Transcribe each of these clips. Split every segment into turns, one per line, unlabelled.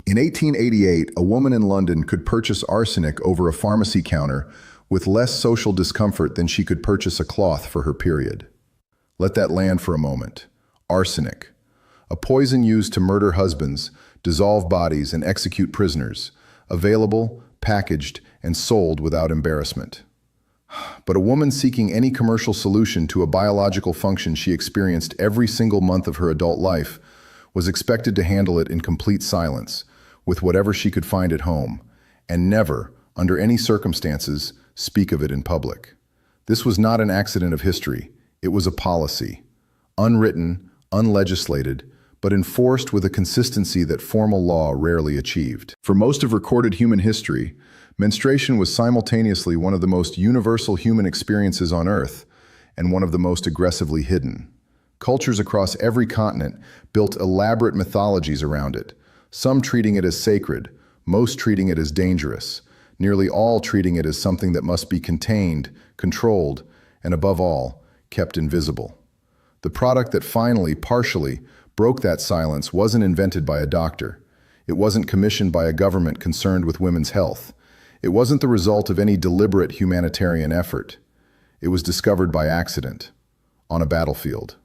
In 1888, a woman in London could purchase arsenic over a pharmacy counter with less social discomfort than she could purchase a cloth for her period. Let that land for a moment. Arsenic, a poison used to murder husbands, dissolve bodies, and execute prisoners, available, packaged, and sold without embarrassment. But a woman seeking any commercial solution to a biological function she experienced every single month of her adult life was expected to handle it in complete silence, with whatever she could find at home, and never, under any circumstances, speak of it in public. This was not an accident of history. It was a policy, unwritten, unlegislated, but enforced with a consistency that formal law rarely achieved. For most of recorded human history, menstruation was simultaneously one of the most universal human experiences on Earth and one of the most aggressively hidden. Cultures across every continent built elaborate mythologies around it, some treating it as sacred, most treating it as dangerous, nearly all treating it as something that must be contained, controlled, and above all, kept invisible. The product that finally, partially, broke that silence wasn't invented by a doctor. It wasn't commissioned by a government concerned with women's health. It wasn't the result of any deliberate humanitarian effort. It was discovered by accident, on a battlefield,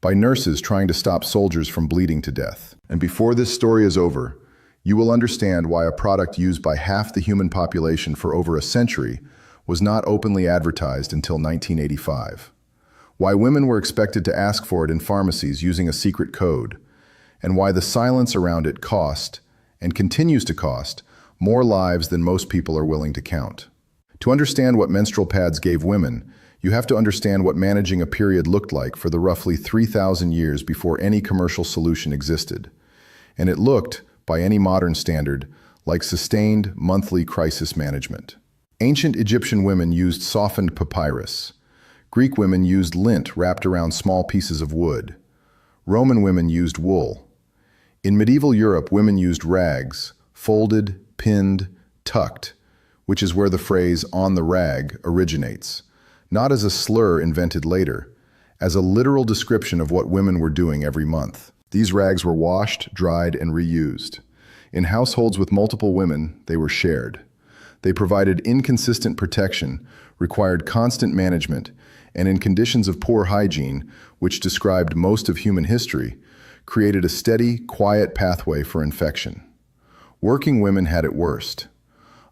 by nurses trying to stop soldiers from bleeding to death. And before this story is over, you will understand why a product used by half the human population for over a century was not openly advertised until 1985. Why women were expected to ask for it in pharmacies using a secret code, and why the silence around it cost, and continues to cost, more lives than most people are willing to count. To understand what menstrual pads gave women, you have to understand what managing a period looked like for the roughly 3,000 years before any commercial solution existed. And it looked, by any modern standard, like sustained monthly crisis management. Ancient Egyptian women used softened papyrus. Greek women used lint wrapped around small pieces of wood. Roman women used wool. In medieval Europe, women used rags, folded, pinned, tucked, which is where the phrase "on the rag" originates, not as a slur invented later, as a literal description of what women were doing every month. These rags were washed, dried, and reused. In households with multiple women, they were shared. They provided inconsistent protection, required constant management, and in conditions of poor hygiene, which described most of human history, created a steady, quiet pathway for infection. Working women had it worst.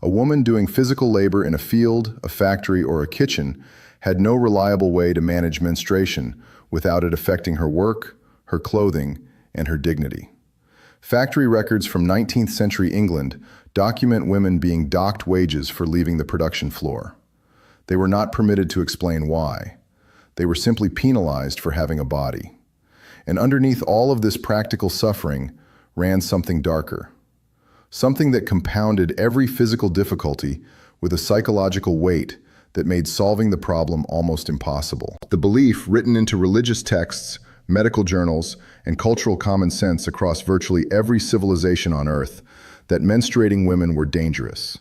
A woman doing physical labor in a field, a factory, or a kitchen had no reliable way to manage menstruation without it affecting her work, her clothing, and her dignity. Factory records from 19th century England document women being docked wages for leaving the production floor. They were not permitted to explain why. They were simply penalized for having a body. And underneath all of this practical suffering ran something darker. Something that compounded every physical difficulty with a psychological weight that made solving the problem almost impossible. The belief, written into religious texts, medical journals, and cultural common sense across virtually every civilization on Earth, that menstruating women were dangerous.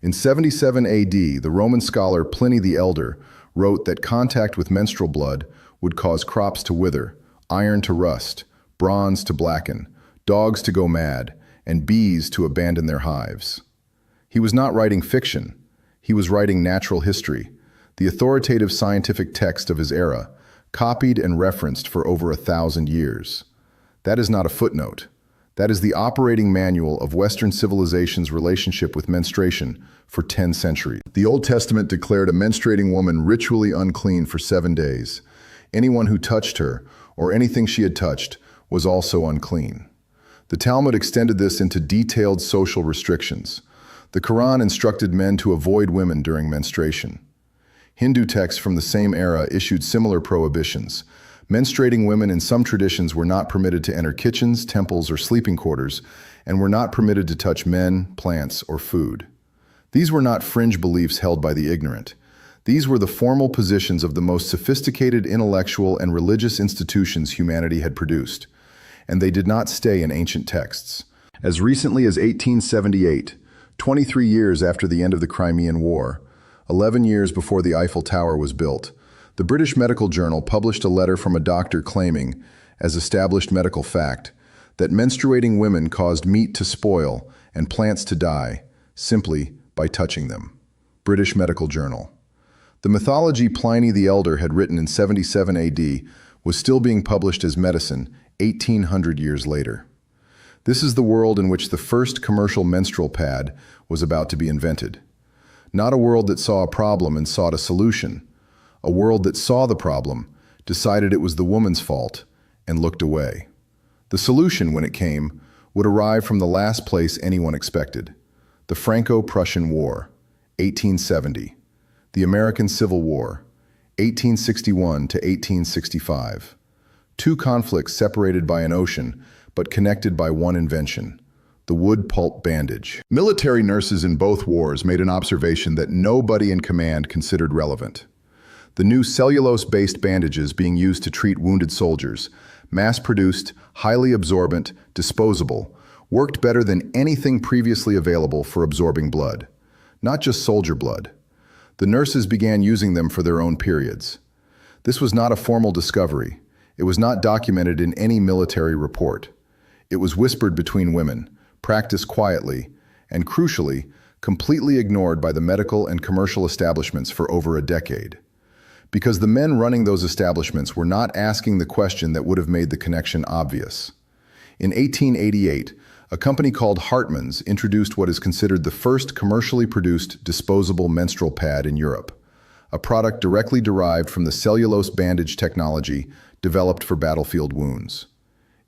In 77 AD, the Roman scholar Pliny the Elder wrote that contact with menstrual blood would cause crops to wither, iron to rust, bronze to blacken, dogs to go mad, and bees to abandon their hives. He was not writing fiction. He was writing natural history, the authoritative scientific text of his era, copied and referenced for over 1,000 years. That is not a footnote. That is the operating manual of Western civilization's relationship with menstruation for 10 centuries. The Old Testament declared a menstruating woman ritually unclean for 7 days. Anyone who touched her, or anything she had touched, was also unclean. The Talmud extended this into detailed social restrictions. The Quran instructed men to avoid women during menstruation. Hindu texts from the same era issued similar prohibitions. Menstruating women in some traditions were not permitted to enter kitchens, temples, or sleeping quarters, and were not permitted to touch men, plants, or food. These were not fringe beliefs held by the ignorant. These were the formal positions of the most sophisticated intellectual and religious institutions humanity had produced, and they did not stay in ancient texts. As recently as 1878, 23 years after the end of the Crimean War, 11 years before the Eiffel Tower was built, the British Medical Journal published a letter from a doctor claiming, as established medical fact, that menstruating women caused meat to spoil and plants to die simply by touching them. British Medical Journal. The mythology Pliny the Elder had written in 77 AD was still being published as medicine 1800 years later. This is the world in which the first commercial menstrual pad was about to be invented. Not a world that saw a problem and sought a solution. A world that saw the problem, decided it was the woman's fault, and looked away. The solution, when it came, would arrive from the last place anyone expected. The Franco-Prussian War, 1870. The American Civil War, 1861 to 1865. Two conflicts separated by an ocean, but connected by one invention, the wood pulp bandage. Military nurses in both wars made an observation that nobody in command considered relevant. The new cellulose-based bandages being used to treat wounded soldiers, mass-produced, highly absorbent, disposable, worked better than anything previously available for absorbing blood. Not just soldier blood. The nurses began using them for their own periods. This was not a formal discovery. It was not documented in any military report. It was whispered between women, practiced quietly, and crucially, completely ignored by the medical and commercial establishments for over a decade. Because the men running those establishments were not asking the question that would have made the connection obvious. In 1888, a company called Hartmann's introduced what is considered the first commercially produced disposable menstrual pad in Europe, a product directly derived from the cellulose bandage technology developed for battlefield wounds.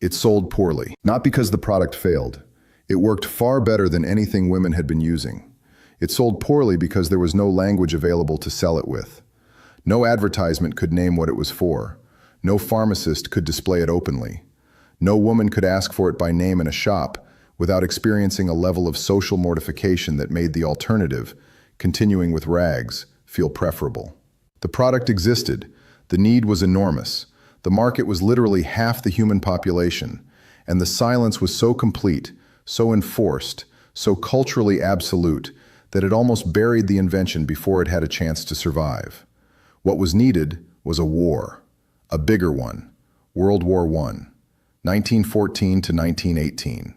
It sold poorly, not because the product failed. It worked far better than anything women had been using. It sold poorly because there was no language available to sell it with. No advertisement could name what it was for. No pharmacist could display it openly. No woman could ask for it by name in a shop without experiencing a level of social mortification that made the alternative, continuing with rags, feel preferable. The product existed. The need was enormous. The market was literally half the human population, and the silence was so complete, so enforced, so culturally absolute, that it almost buried the invention before it had a chance to survive. What was needed was a war, a bigger one, World War I, 1914 to 1918.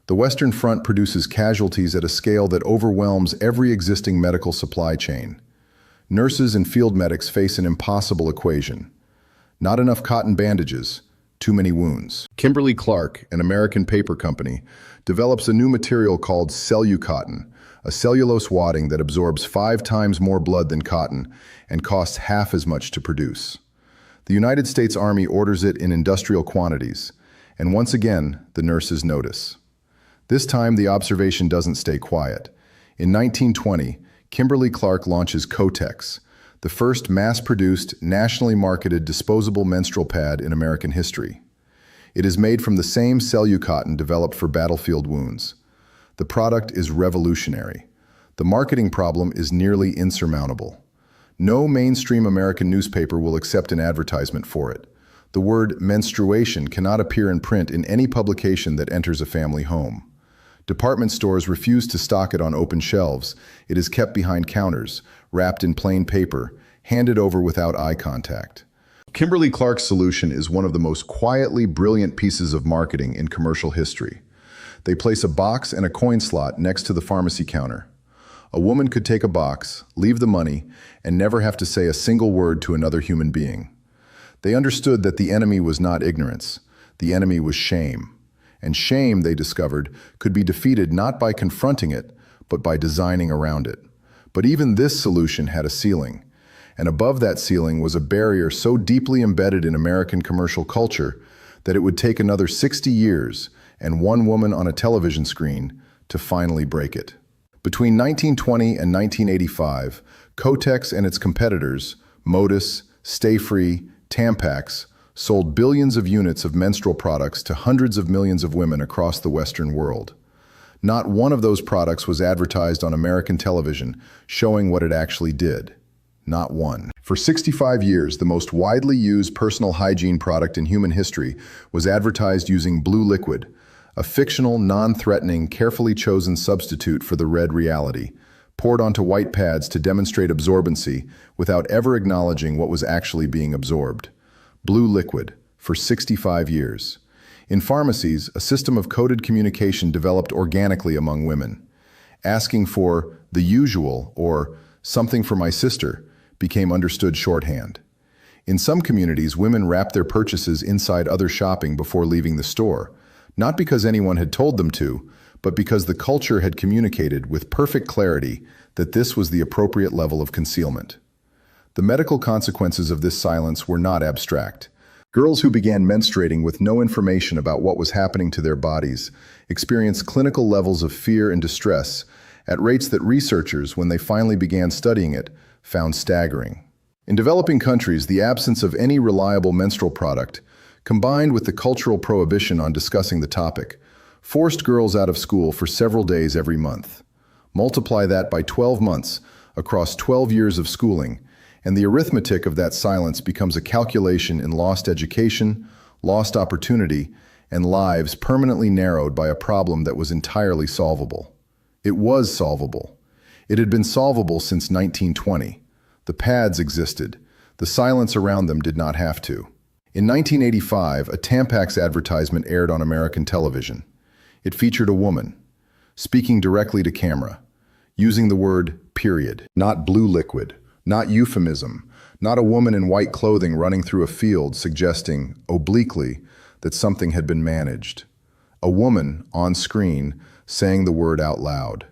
The Western Front produces casualties at a scale that overwhelms every existing medical supply chain. Nurses and field medics face an impossible equation. Not enough cotton bandages, too many wounds. Kimberly-Clark, an American paper company, develops a new material called cellucotton, a cellulose wadding that absorbs 5 times more blood than cotton and costs half as much to produce. The United States Army orders it in industrial quantities, and once again, the nurses notice. This time, the observation doesn't stay quiet. In 1920, Kimberly-Clark launches Kotex, the first mass-produced, nationally marketed disposable menstrual pad in American history. It is made from the same cellucotton developed for battlefield wounds. The product is revolutionary. The marketing problem is nearly insurmountable. No mainstream American newspaper will accept an advertisement for it. The word menstruation cannot appear in print in any publication that enters a family home. Department stores refuse to stock it on open shelves. It is kept behind counters, wrapped in plain paper, handed over without eye contact. Kimberly-Clark's solution is one of the most quietly brilliant pieces of marketing in commercial history. They place a box and a coin slot next to the pharmacy counter. A woman could take a box, leave the money, and never have to say a single word to another human being. They understood that the enemy was not ignorance. The enemy was shame. And shame, they discovered, could be defeated not by confronting it, but by designing around it. But even this solution had a ceiling. And above that ceiling was a barrier so deeply embedded in American commercial culture that it would take another 60 years and one woman on a television screen to finally break it. Between 1920 and 1985, Kotex and its competitors, Modus, Stay Free, Tampax, sold billions of units of menstrual products to hundreds of millions of women across the Western world. Not one of those products was advertised on American television, showing what it actually did. Not one. For 65 years, the most widely used personal hygiene product in human history was advertised using blue liquid, a fictional, non-threatening, carefully chosen substitute for the red reality, poured onto white pads to demonstrate absorbency without ever acknowledging what was actually being absorbed. Blue liquid, for 65 years. In pharmacies, a system of coded communication developed organically among women. Asking for the usual or something for my sister became understood shorthand. In some communities, women wrapped their purchases inside other shopping before leaving the store, not because anyone had told them to, but because the culture had communicated with perfect clarity that this was the appropriate level of concealment. The medical consequences of this silence were not abstract. Girls who began menstruating with no information about what was happening to their bodies experienced clinical levels of fear and distress at rates that researchers, when they finally began studying it, found staggering. In developing countries, the absence of any reliable menstrual product, combined with the cultural prohibition on discussing the topic, forced girls out of school for several days every month. Multiply that by 12 months across 12 years of schooling, and the arithmetic of that silence becomes a calculation in lost education, lost opportunity, and lives permanently narrowed by a problem that was entirely solvable. It was solvable. It had been solvable since 1920. The pads existed. The silence around them did not have to. In 1985, a Tampax advertisement aired on American television. It featured a woman, speaking directly to camera, using the word period, not blue liquid, not euphemism, not a woman in white clothing running through a field suggesting, obliquely, that something had been managed. A woman, on screen, saying the word out loud.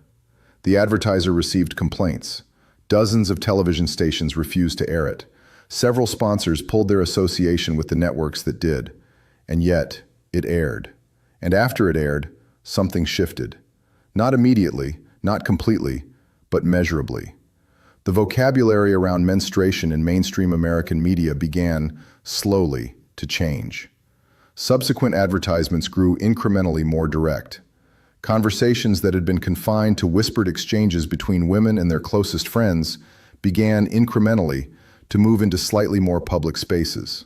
The advertiser received complaints. Dozens of television stations refused to air it. Several sponsors pulled their association with the networks that did. And yet, it aired. And after it aired, something shifted. Not immediately, not completely, but measurably. The vocabulary around menstruation in mainstream American media began, slowly, to change. Subsequent advertisements grew incrementally more direct. Conversations that had been confined to whispered exchanges between women and their closest friends began incrementally to move into slightly more public spaces.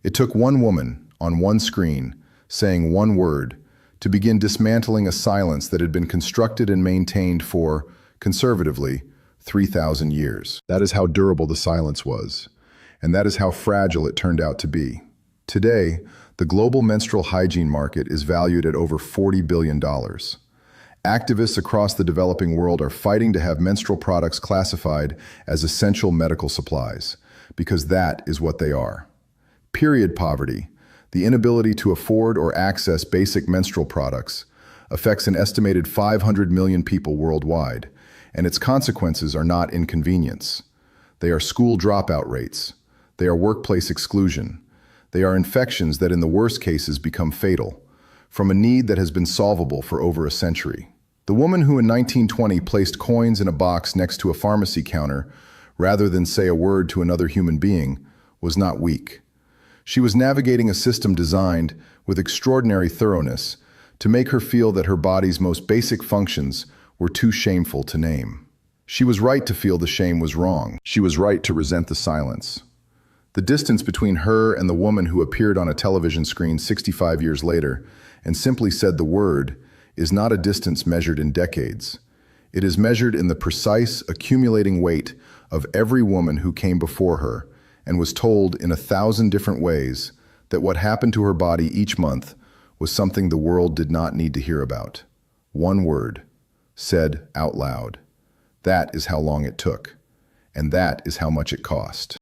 It took one woman, on one screen, saying one word, to begin dismantling a silence that had been constructed and maintained for, conservatively, 3,000 years. That is how durable the silence was, and that is how fragile it turned out to be. Today, the global menstrual hygiene market is valued at over $40 billion. Activists across the developing world are fighting to have menstrual products classified as essential medical supplies, because that is what they are. Period poverty, the inability to afford or access basic menstrual products, affects an estimated 500 million people worldwide, and its consequences are not inconvenience. They are school dropout rates. They are workplace exclusion. They are infections that in the worst cases become fatal, from a need that has been solvable for over a century. The woman who in 1920 placed coins in a box next to a pharmacy counter rather than say a word to another human being was not weak. She was navigating a system designed, with extraordinary thoroughness, to make her feel that her body's most basic functions were too shameful to name. She was right to feel the shame was wrong. She was right to resent the silence. The distance between her and the woman who appeared on a television screen 65 years later and simply said the word is not a distance measured in decades. It is measured in the precise, accumulating weight of every woman who came before her and was told in 1,000 different ways that what happened to her body each month was something the world did not need to hear about. One word, said out loud. That is how long it took, and that is how much it cost.